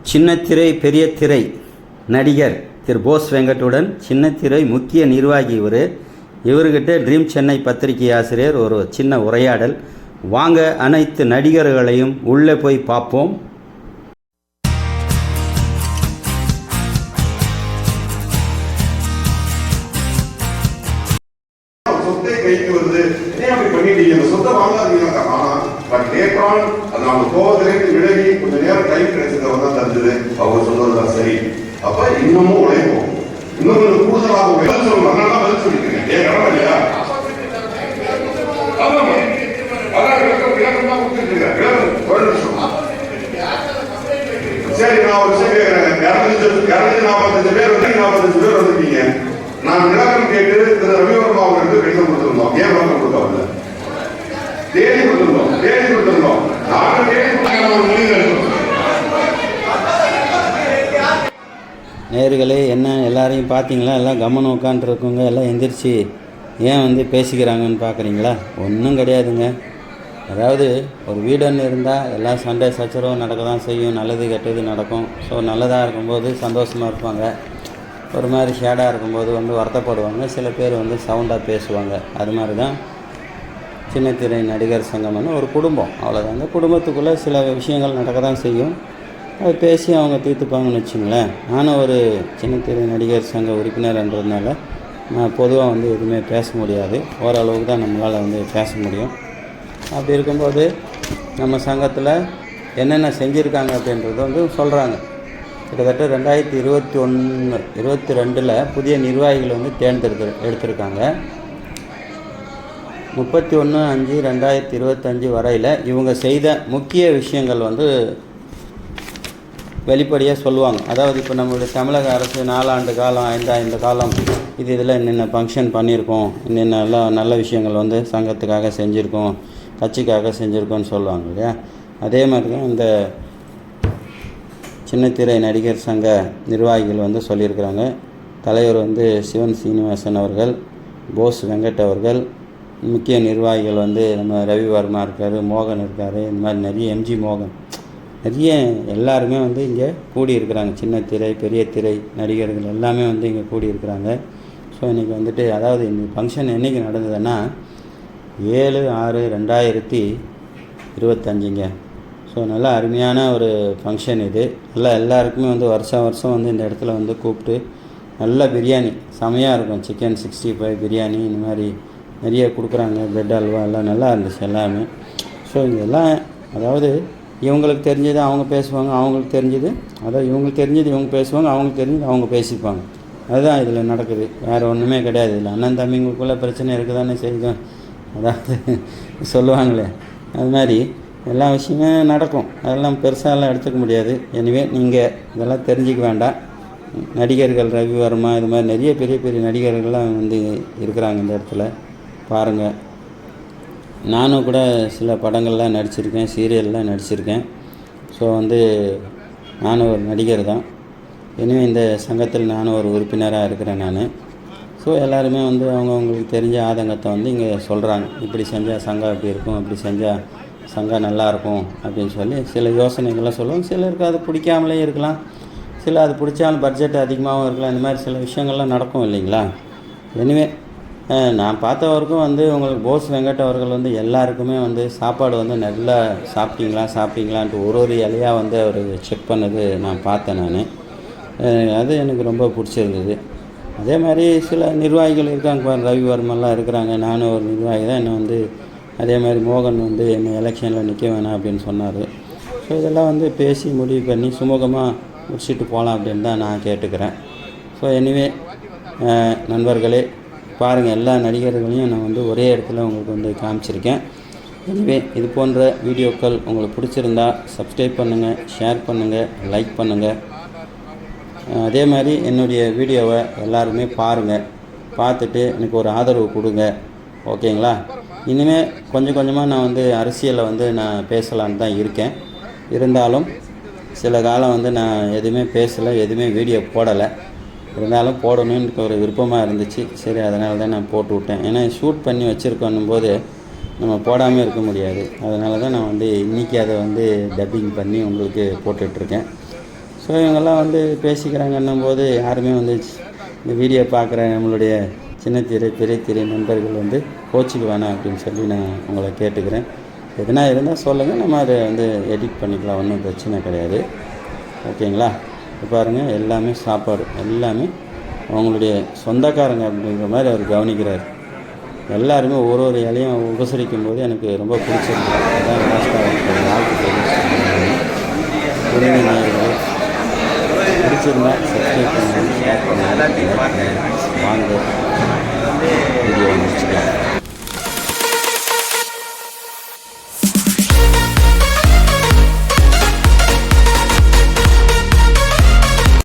சின்னத்திரை பெரிய திரை நடிகர் திரு போஸ் வெங்கட்டுடன் சின்னத்திரை முக்கிய நிர்வாகி இவர்கிட்ட ட்ரீம் சென்னை பத்திரிகை ஆசிரியர் ஒரு சின்ன உரையாடல். வாங்க அனைத்து நடிகர்களையும் உள்ளே போய் பார்ப்போம். சொத்தை கைக்கு வருது, அப்படி பண்ணிட்டீங்க, சொத்தை வாங்காதீங்க. ஆனா பட் லேட்டர் அது நம்ம கோவத்திலிருந்து விலகி கொஞ்சம் நேரம் டைம் கிடைச்சதை தான் தந்தது. அவங்க சொல்றதுதான் சரி. அப்ப இன்னமும் உழைப்போம், இன்னும் கொஞ்சம் கூடுதலாக பதில் சொல்லணும். அதனால பதில் சொல்லிருக்கீங்க. ஏன் கடமை இல்லையா? சரி, நான் ஒரு விஷயம் கேட்கிறேன். 245 பேர் வந்திருக்கீங்க. நான் விளக்கம் கேட்டு திரு ரவிவர்மா அவர்களுக்கு கடிதம் கொடுத்திருந்தோம். ஏன் விளக்கம் கொடுத்தோம்? தேதி கொடுத்திருந்தோம். நாங்கள் நேயர்களே, என்ன எல்லாரையும் பார்த்தீங்களா? எல்லாம் கவனம் உட்காந்துருக்குங்க. எல்லாம் எந்திரிச்சு ஏன் பேசிக்கிறாங்கன்னு பார்க்குறீங்களா? ஒன்றும் கிடையாதுங்க. அதாவது ஒரு வீடுன்னு இருந்தால் எல்லாம் சண்டை சச்சரவு நடக்க தான் செய்யும். நல்லது கெட்டது நடக்கும். ஸோ நல்லதாக இருக்கும்போது சந்தோஷமாக இருப்பாங்க. ஒரு மாதிரி ஷேடாக இருக்கும்போது வருத்தப்படுவாங்க. சில பேர் சவுண்டாக பேசுவாங்க. அது மாதிரி தான் சின்னத்திரை நடிகர் சங்கம்னு ஒரு குடும்பம். அவ்வளோதாங்க. குடும்பத்துக்குள்ளே சில விஷயங்கள் நடக்க தான் செய்யும். அது பேசி அவங்க தீர்த்துப்பாங்கன்னு வச்சுங்களேன். நானும் ஒரு சின்னத்திரை நடிகர் சங்க உறுப்பினர்ன்றதுனால நான் பொதுவாக எதுவுமே பேச முடியாது. ஓரளவுக்கு தான் நம்மளால் பேச முடியும். அப்படி இருக்கும்போது நம்ம சங்கத்தில் என்னென்ன செஞ்சுருக்காங்க அப்படின்றது சொல்கிறாங்க. கிட்டத்தட்ட 2022 புதிய நிர்வாகிகள் எடுத்திருக்காங்க. 31/5/2025 வரையில் இவங்க செய்த முக்கிய விஷயங்கள் வெளிப்படையாக சொல்லுவாங்க. அதாவது இப்போ நம்மளுடைய தமிழக அரசு 4 ஆண்டு காலம் 5 ஆண்டு காலம் இதில் என்னென்ன ஃபங்க்ஷன் பண்ணியிருக்கோம், என்னென்ன நல்ல விஷயங்கள் சங்கத்துக்காக செஞ்சுருக்கோம், கட்சிக்காக செஞ்சுருக்கோன்னு சொல்லுவாங்க இல்லையா? அதே மாதிரி தான் இந்த சின்னத்திரை நடிகர் சங்க நிர்வாகிகள் சொல்லியிருக்கிறாங்க. தலைவர் சிவன் சீனிவாசன் அவர்கள், போஸ் வெங்கட் அவர்கள், முக்கிய நிர்வாகிகள் நம்ம ரவிவர்மா இருக்கார், மோகன் இருக்கார், இந்த மாதிரி நிறைய எம்ஜி மோகன், நிறைய எல்லாருமே இங்கே கூடியிருக்கிறாங்க. சின்னத்திரை பெரிய திரை நடிகர்கள் எல்லாமே இங்கே கூடியிருக்கிறாங்க. ஸோ இன்றைக்கி அதாவது இந்த ஃபங்க்ஷன் என்றைக்கு நடந்ததுன்னா 7/6/2025ங்க. ஸோ நல்லா அருமையான ஒரு ஃபங்க்ஷன் இது. எல்லாருக்குமே வருஷம் இந்த இடத்துல கூப்பிட்டு நல்ல பிரியாணி செமையாக இருக்கும். சிக்கன் 65 பிரியாணி இந்த மாதிரி நிறைய கொடுக்குறாங்க. பிரெட் அல்வா எல்லாம் நல்லா இருந்துச்சு எல்லாமே. ஸோ இதெல்லாம் அதாவது இவங்களுக்கு தெரிஞ்சது அவங்க பேசுவாங்க, அவங்களுக்கு தெரிஞ்சது அதாவது இவங்களுக்கு தெரிஞ்சது இவங்க பேசுவாங்க, அவங்களுக்கு தெரிஞ்சது அவங்க பேசிப்பாங்க. அதுதான் இதில் நடக்குது. வேறு ஒன்றுமே கிடையாது. இதில் அண்ணன் தம்பிங்களுக்குள்ளே பிரச்சனை இருக்குதானே செய்யும். அதாவது சொல்லுவாங்களே, அது மாதிரி எல்லா விஷயமே நடக்கும். அதெல்லாம் பெருசாலாம் எடுத்துக்க முடியாது. எனவே நீங்கள் இதெல்லாம் தெரிஞ்சிக்க வேண்டாம். நடிகர்கள் ரவிவர்மா இது மாதிரி நிறைய பெரிய பெரிய நடிகர்கள்லாம் இருக்கிறாங்க இந்த இடத்துல பாருங்கள். நானும் கூட சில படங்கள்லாம் நடிச்சிருக்கேன், சீரியல்லாம் நடிச்சிருக்கேன். ஸோ நானும் ஒரு நடிகர் தான். எனவே இந்த சங்கத்தில் நானும் ஒரு உறுப்பினராக இருக்கிறேன் நான். ஸோ எல்லாருமே அவங்களுக்கு தெரிஞ்ச ஆதங்கத்தை இங்கே சொல்கிறாங்க. இப்படி செஞ்சால் சங்கம் இப்படி இருக்கும், இப்படி செஞ்சால் சங்கம் நல்லாயிருக்கும் அப்படின்னு சொல்லி சில யோசனைகள்லாம் சொல்லுவாங்க. சிலருக்கு அது பிடிக்காமலே இருக்கலாம், சில அது பிடிச்சாலும் பட்ஜெட் அதிகமாகவும் இருக்கலாம். இந்த மாதிரி சில விஷயங்கள்லாம் நடக்கும் இல்லைங்களா? எனவே நான் பார்த்தவருக்கும் உங்களுக்கு போஸ் வெங்கட் அவர்கள் எல்லாருக்குமே சாப்பாடு நல்லா சாப்பிட்டீங்களான்ட்டு ஒரு இலையாக அவர் செக் பண்ணது நான் பார்த்தேன் நான். அது எனக்கு ரொம்ப பிடிச்சிருந்தது. அதே மாதிரி சில நிர்வாகிகள் இருக்காங்க. ரவிவர்மெல்லாம் இருக்கிறாங்க. நானும் ஒரு நிர்வாகி தான். என்னை அதே மாதிரி மோகன் என்னை எலெக்ஷனில் நிற்க வேணாம் அப்படின்னு சொன்னார். ஸோ இதெல்லாம் பேசி முடிவு பண்ணி சுமூகமாக முடிச்சுட்டு போகலாம் அப்படின்னு தான் நான் கேட்டுக்கிறேன். ஸோ எனிவே நண்பர்களே, பாருங்கள், எல்லா நடிகர்களையும் நான் ஒரே இடத்துல உங்களுக்கு காமிச்சிருக்கேன். எனிவே இது போன்ற வீடியோக்கள் உங்களுக்கு பிடிச்சிருந்தா சப்ஸ்கிரைப் பண்ணுங்கள், ஷேர் பண்ணுங்கள், லைக் பண்ணுங்கள். அதே மாதிரி என்னுடைய வீடியோவை எல்லாருமே பாருங்கள். பார்த்துட்டு எனக்கு ஒரு ஆதரவு கொடுங்க. ஓகேங்களா? இனிமேல் கொஞ்சம் கொஞ்சமாக நான் அரசியலில் நான் பேசலான்னு தான் இருக்கேன். இருந்தாலும் சில காலம் நான் எதுவுமே பேசலை, எதுவுமே வீடியோ போடலை. இருந்தாலும் போடணுன்னு ஒரு விருப்பமாக இருந்துச்சு. சரி, அதனால தான் நான் போட்டு விட்டேன். ஏன்னா ஷூட் பண்ணி வச்சுருக்கோன்னும் போது நம்ம போடாமல் இருக்க முடியாது. அதனால தான் நான் வந்து இன்றைக்கி அதை வந்து டப்பிங் பண்ணி உங்களுக்கு போட்டுட்ருக்கேன். ஸோ இவங்கெல்லாம் வந்து பேசிக்கிறாங்கன்னும் போது யாருமே வந்து இந்த வீடியோ பார்க்குற நம்மளுடைய சின்ன திரை பெரிய திரை நண்பர்கள் வந்து கோச்சிக்கு வேணாம் அப்படின்னு சொல்லி நான் உங்களை கேட்டுக்கிறேன். எதுனா இருந்தால் சொல்லுங்கள், நம்ம அதை வந்து எடிட் பண்ணிக்கலாம், ஒன்றும் பிரச்சனை கிடையாது. ஓகேங்களா? இப்போ பாருங்கள், எல்லாமே சாப்பாடு எல்லாமே அவங்களுடைய சொந்தக்காரங்க அப்படிங்கிற மாதிரி அவர் கவனிக்கிறார். எல்லாருமே ஒரு ஒரு இலையும் உபசரிக்கும் போது எனக்கு ரொம்ப பிடிச்சிருந்தது. அதான் லாஸ்ட்டாக வாழ்க்கை தெரிவிச்சிருக்கேன். பிடிச்சிருந்தா சப்ஸ்கிரைப் பண்ணுங்கள்.